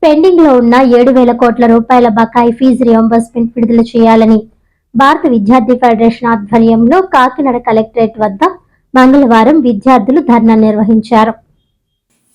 Pending లో ఉన్న 7,000 కోట్ల రూపాయల బకాయి ఫీజు రియంబర్స్మెంట్ విడుదల చేయాలని భారత విద్యార్థి ఫెడరేషన్ ఆధ్వర్యంలో కాకినాడ కలెక్టరేట్ వద్ద మంగళవారం విద్యార్థులు ధర్నా నిర్వహించారు.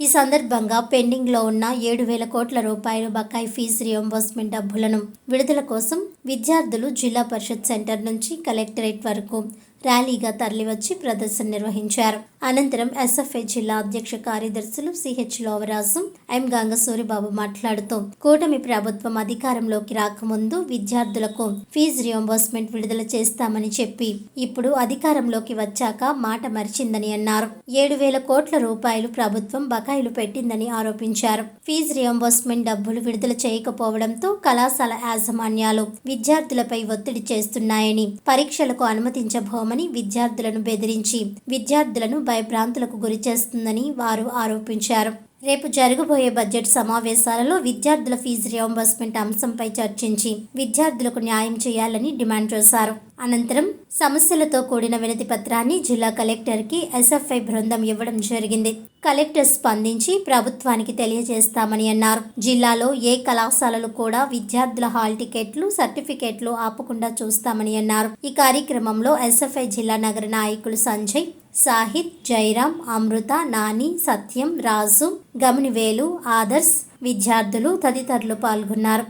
ఈ సందర్భంగా పెండింగ్ లో ఉన్న 7,000 కోట్ల రూపాయల బకాయి ఫీజు రియంబర్స్మెంట్ డబ్బులను విడుదల కోసం విద్యార్థులు జిల్లా పరిషత్ సెంటర్ నుంచి కలెక్టరేట్ వరకు ర్యాలీగా తరలివచ్చి ప్రదర్శన నిర్వహించారు. అనంతరం ఎస్ఎఫ్ఐ జిల్లా అధ్యక్ష కార్యదర్శులు సిహెచ్ లోవరాజు, ఎం గంగసూరిబాబు మాట్లాడుతూ కూటమి ప్రభుత్వం అధికారంలోకి రాకముందు విద్యార్థులకు ఫీజు రియంబర్స్మెంట్ విడుదల చేస్తామని చెప్పి ఇప్పుడు అధికారంలోకి వచ్చాక మాట మరిచిందని అన్నారు. 7,000 కోట్ల రూపాయలు ప్రభుత్వం బకాయిలు పెట్టిందని ఆరోపించారు. ఫీజు రియంబర్స్మెంట్ డబ్బులు విడుదల చేయకపోవడంతో కళాశాల యాజమాన్యాలు విద్యార్థులపై ఒత్తిడి చేస్తున్నాయని, పరీక్షలకు అనుమతించబోమని విద్యార్థులను బెదిరించి విద్యార్థులను భయభ్రాంతులకు గురి చేస్తుందని వారు ఆరోపించారు. రేపు జరగబోయే బడ్జెట్ సమావేశాలలో విద్యార్థుల ఫీజు రియంబర్స్మెంట్ అంశంపై చర్చించి విద్యార్థులకు న్యాయం చేయాలని డిమాండ్ చేశారు. అనంతరం సమస్యలతో కూడిన వినతి పత్రాన్ని జిల్లా కలెక్టర్కి ఎస్ఎఫ్ఐ బృందం ఇవ్వడం జరిగింది. కలెక్టర్ స్పందించి ప్రభుత్వానికి తెలియజేస్తామని అన్నారు. జిల్లాలో ఏ కళాశాలలు కూడా విద్యార్థుల హాల్ టికెట్లు, సర్టిఫికెట్లు ఆపకుండా చూస్తామని అన్నారు. ఈ కార్యక్రమంలో ఎస్ఎఫ్ఐ జిల్లా నగర నాయకులు సంజయ్, సాహిద్, జైరాం, అమృత, నాని, సత్యం, రాజు, గమనివేలు, ఆదర్శ్, విద్యార్థులు తదితరులు పాల్గొన్నారు.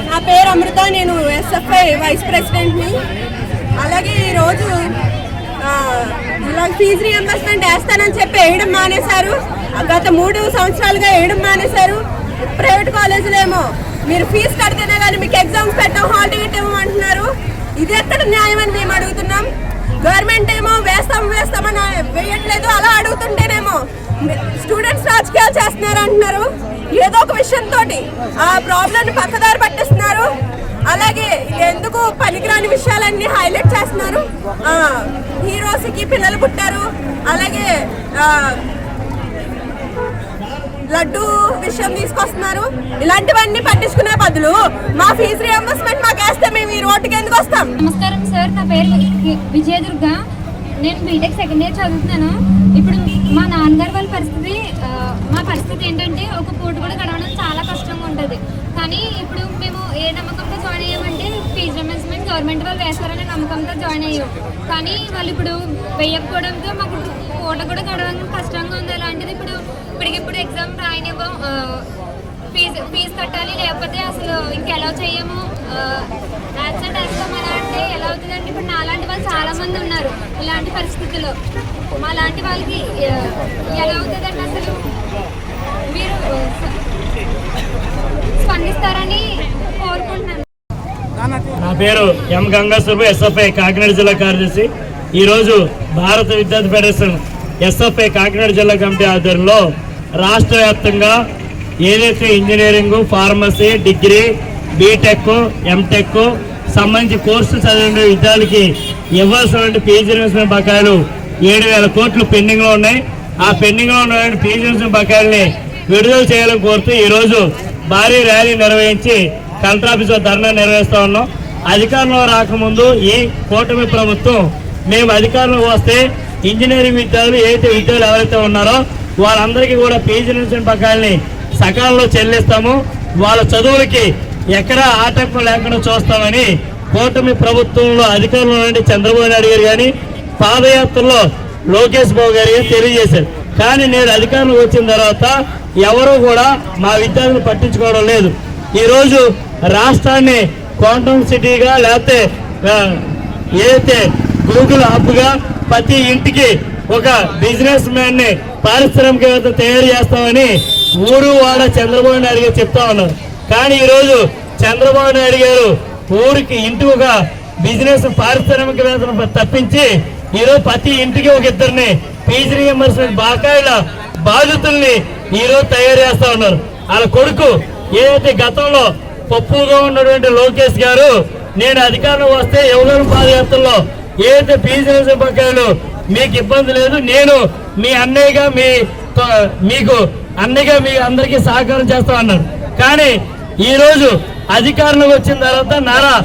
నా పేరు అమృత, నేను ఎస్ఎఫ్ఐ వైస్ ప్రెసిడెంట్ని. అలాగే ఈరోజు ఫీజు రియంబర్స్మెంట్ వేస్తానని చెప్పి వేయడం మానేశారు. గత 3 సంవత్సరాలుగా వేయడం మానేశారు. ప్రైవేట్ కాలేజీలు ఏమో మీరు ఫీజు కడితేనే కానీ మీకు ఎగ్జామ్స్ పెట్టాం, హాల్ టికెట్ ఇవ్వమంటున్నారు. ఇది ఎక్కడ న్యాయం అని మేము అడుగుతున్నాం. గవర్నమెంట్ ఏమో వేస్తామని వేయట్లేదు. అలా అడుగుతుంటేనేమో స్టూడెంట్స్ రాజకీయాలు చేస్తున్నారు అంటున్నారు. ఏదో ఒక విషయంతో ఆ ప్రాబ్లం పక్కదారి పట్టిస్తున్నారు. అలాగే ఎందుకు పనికిరాని విషయాలన్నీ హైలైట్ చేస్తున్నారు. హీరోస్కి పిల్లలు పుట్టారు, అలాగే లడ్డు విషయం తీసుకొస్తున్నారు. ఇలాంటివన్నీ పట్టించుకునే బదులు మా ఫీజు రియంబర్స్మెంట్ మాకు వేస్తే మేము ఈ రోడ్డుకి ఎందుకు వస్తాం? నమస్కారం సార్, నా పేరు విజయదుర్గ. నేను బీటెక్ సెకండ్ ఇయర్ చదువుతున్నాను. ఇప్పుడు మా నాన్నగారు వాళ్ళ మా పరిస్థితి ఏంటంటే ఒక పూట కూడా గడవడం చాలా కష్టంగా ఉంటుంది. కానీ ఇప్పుడు మేము ఏ నమ్మకంతో జాయిన్ అయ్యామంటే ఫీజు రియంబర్స్మెంట్ గవర్నమెంట్ వాళ్ళు వేస్తారనే నమ్మకంతో జాయిన్ అయ్యాం. కానీ వాళ్ళు ఇప్పుడు వేయకపోవడంతో మాకు పూట కూడా గడవడం కష్టంగా ఉంది. అలాంటిది ఇప్పటికిప్పుడు ఎగ్జామ్ రాయనివ్వం, ఫీజు కట్టాలి, లేకపోతే అసలు ఇంకెలా చేయము, యాబ్సెంట్ వేస్తాం అలా అంటే ఎలా అవుతుందంటే ఇప్పుడు నాలాంటి వాళ్ళు చాలామంది ఉన్నారు ఇలాంటి పరిస్థితుల్లో. మా లాంటి వాళ్ళకి ఎలా అవుతుందంటే అసలు మీరు స్పందిస్తారని కోరుకుంటున్నాను. నా పేరు ఎం గంగసూరిబాబు, ఎస్ఎఫ్ఐ కాకినాడ జిల్లా కార్యదర్శి. ఈరోజు భారత విద్యార్థి ఫెడరేషన్ ఎస్ఎఫ్ఐ కాకినాడ జిల్లా కమిటీ ఆధ్వర్యంలో రాష్ట్ర వ్యాప్తంగా ఏదైతే engineering, pharmacy, degree, BTech, MTech సంబంధించి కోర్సులు చదివిన విద్యార్థులకి ఇవ్వాల్సిన ఫీజు రియంబర్స్మెంట్ బకాయిలు 7,000 కోట్లు పెండింగ్లో ఉన్నాయి. ఆ పెండింగ్లో ఉన్న ఫీజు రియంబర్స్మెంట్ బకాయిల్ని విడుదల చేయాలని కోరుతూ ఈరోజు భారీ ర్యాలీ నిర్వహించి కలెక్టర్ ఆఫీసులో ధర్నా నిర్వహిస్తూ ఉన్నాం. అధికారంలో రాకముందు ఈ కూటమి ప్రభుత్వం మేము అధికారంలోకి వస్తే ఇంజనీరింగ్ విద్యార్థులు విద్యార్థులు ఎవరైతే ఉన్నారో వాళ్ళందరికీ కూడా ఫీజు రియంబర్స్మెంట్ బకాయిల్ని సకాలంలో చెల్లిస్తాము, వాళ్ళ చదువులకి ఎక్కడా ఆటంకం లేకుండా చూస్తామని కూటమి ప్రభుత్వంలో అధికారంలో నుండి చంద్రబాబు నాయుడు గారు కానీ పాదయాత్రలో లోకేష్ బాబు గారు కానీ తెలియజేశారు. కానీ నేను అధికారంలోకి వచ్చిన తర్వాత ఎవరూ కూడా మా విద్యార్థులు పట్టించుకోవడం లేదు. ఈరోజు రాష్ట్రాన్ని క్వాంటమ్ సిటీగా లేకపోతే ఏదైతే గూగుల్ హబ్గా ప్రతి ఇంటికి ఒక బిజినెస్ మ్యాన్ ని పారిశ్రామికవేత్త తయారు చేస్తామని ఊరు వాడ చంద్రబాబు నాయుడు గారు చెప్తా ఉన్నారు. కానీ ఈరోజు చంద్రబాబు నాయుడు గారు ఊరికి ఇంటికి ఒక బిజినెస్ పారిశ్రామికవేత్తను తప్పించి ఈరోజు ప్రతి ఇంటికి ఒక ఇద్దరిని ఫీజు రియంబర్స్మెంట్ బకాయిల బాధితుల్ని ఈరోజు తయారు చేస్తా ఉన్నారు. వాళ్ళ కొడుకు ఏదైతే గతంలో పప్పుగా ఉన్నటువంటి లోకేష్ గారు నేను అధికారంలో వస్తే యువగలం పాదయాత్రలో ఏదైతే ఫీజు రియంబర్స్మెంట్ బకాయిలు మీకు ఇబ్బంది లేదు, నేను మీ అన్నయ్యగా మీకు అందరికీ సహకారం చేస్తా అన్నారు. కానీ ఈరోజు అధికారంలోకి వచ్చిన తర్వాత నారా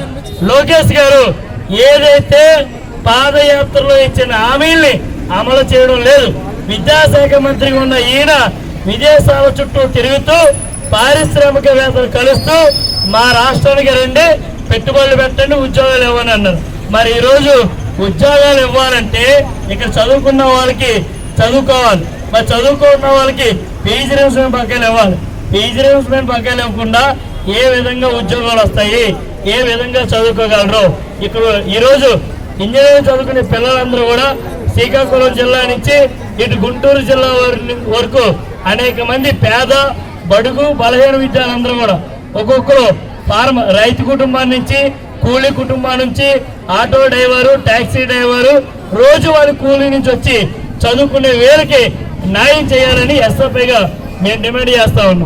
లోకేష్ గారు ఏదైతే పాదయాత్రలో ఇచ్చిన హామీల్ని అమలు చేయడం లేదు. విద్యాశాఖ మంత్రిగా ఉన్న ఈయన విదేశాల చుట్టూ తిరుగుతూ పారిశ్రామికవేత్తలు కలుస్తూ మా రాష్ట్రానికి రండి, పెట్టుబడులు పెట్టండి, ఉద్యోగాలు ఇవ్వని అన్నారు. మరి ఈరోజు ఉద్యోగాలు ఇవ్వాలంటే ఇక్కడ చదువుకున్న వాళ్ళకి చదువుకోవాలి, మరి చదువుకున్న వాళ్ళకి పీజీ రిజర్వేషన్ బకాయిలు ఇవ్వాలి. పీజీ రిజర్వేషన్ బకాయిలు ఇవ్వకుండా ఏ విధంగా ఉద్యోగాలు వస్తాయి, ఏ విధంగా చదువుకోగలరు? ఇక్కడ ఈరోజు ఇంజనీరింగ్ చదువుకునే పిల్లలందరూ కూడా శ్రీకాకుళం జిల్లా నుంచి ఇటు గుంటూరు జిల్లా వరకు అనేక మంది పేద బడుగు బలహీన విద్యార్థులందరూ కూడా ఒక్కొక్కరు రైతు కుటుంబాన్ని నుంచి, కూలీ కుటుంబాల నుంచి, ఆటో డ్రైవరు, ట్యాక్సీ డ్రైవరు, రోజువారీ కూలీ నుంచి వచ్చి చదువుకునే వీళ్ళకి న్యాయం చేయాలని ఎస్ఎఫ్ఐగా మేము డిమాండ్ చేస్తా ఉన్నాం.